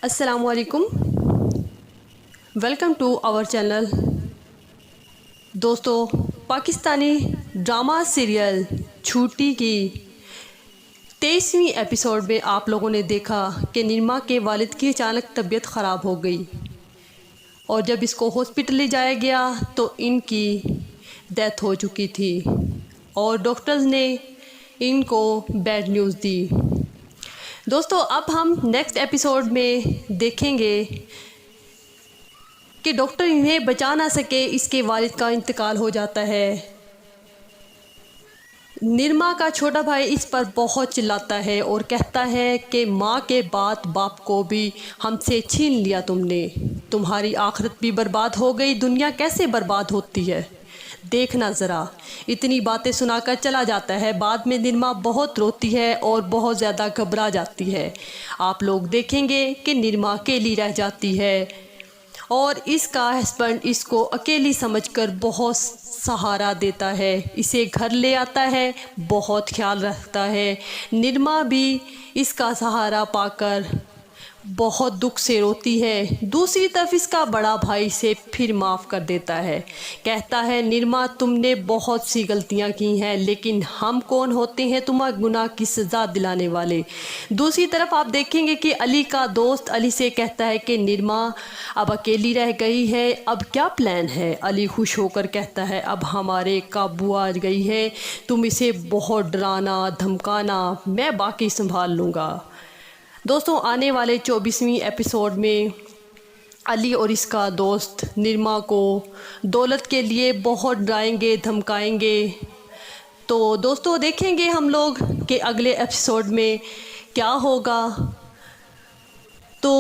السلام علیکم، welcome to our channel. دوستو، پاکستانی ڈرامہ سیریل چھوٹی کی 23ویں ایپیسوڈ میں آپ لوگوں نے دیکھا کہ نرما کے والد کی اچانک طبیعت خراب ہو گئی، اور جب اس کو ہاسپٹل لے جایا گیا تو ان کی ڈیتھ ہو چکی تھی، اور ڈاکٹرز نے ان کو بیڈ نیوز دی۔ دوستو، اب ہم نیکسٹ ایپیسوڈ میں دیکھیں گے کہ ڈاکٹر انہیں بچا نہ سکے، اس کے والد کا انتقال ہو جاتا ہے۔ نرما کا چھوٹا بھائی اس پر بہت چلاتا ہے اور کہتا ہے کہ ماں کے بعد باپ کو بھی ہم سے چھین لیا تم نے، تمہاری آخرت بھی برباد ہو گئی، دنیا کیسے برباد ہوتی ہے دیکھنا ذرا۔ اتنی باتیں سنا کر چلا جاتا ہے۔ بعد میں نرما بہت روتی ہے اور بہت زیادہ گھبرا جاتی ہے۔ آپ لوگ دیکھیں گے کہ نرما اکیلی رہ جاتی ہے، اور اس کا ہسبینڈ اس کو اکیلی سمجھ کر بہت سہارا دیتا ہے، اسے گھر لے آتا ہے، بہت خیال رکھتا ہے۔ نرما بھی اس کا سہارا پا کر بہت دکھ سے روتی ہے۔ دوسری طرف اس کا بڑا بھائی اسے پھر معاف کر دیتا ہے، کہتا ہے نرما تم نے بہت سی غلطیاں کی ہیں، لیکن ہم کون ہوتے ہیں تمہیں گناہ کی سزا دلانے والے۔ دوسری طرف آپ دیکھیں گے کہ علی کا دوست علی سے کہتا ہے کہ نرما اب اکیلی رہ گئی ہے، اب کیا پلان ہے؟ علی خوش ہو کر کہتا ہے اب ہمارے قابو آ گئی ہے، تم اسے بہت ڈرانا دھمکانا، میں باقی سنبھال لوں گا۔ دوستوں، آنے والے 24ویں ایپیسوڈ میں علی اور اس کا دوست نرما کو دولت کے لیے بہت ڈرائیں گے دھمکائیں گے۔ تو دوستوں، دیکھیں گے ہم لوگ کہ اگلے ایپیسوڈ میں کیا ہوگا۔ تو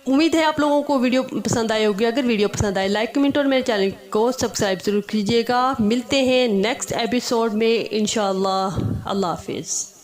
امید ہے آپ لوگوں کو ویڈیو پسند آئی ہوگی۔ اگر ویڈیو پسند آئے لائک کمنٹ اور میرے چینل کو سبسکرائب ضرور کیجیے گا۔ ملتے ہیں نیکسٹ ایپیسوڈ میں انشاءاللہ۔ اللہ حافظ۔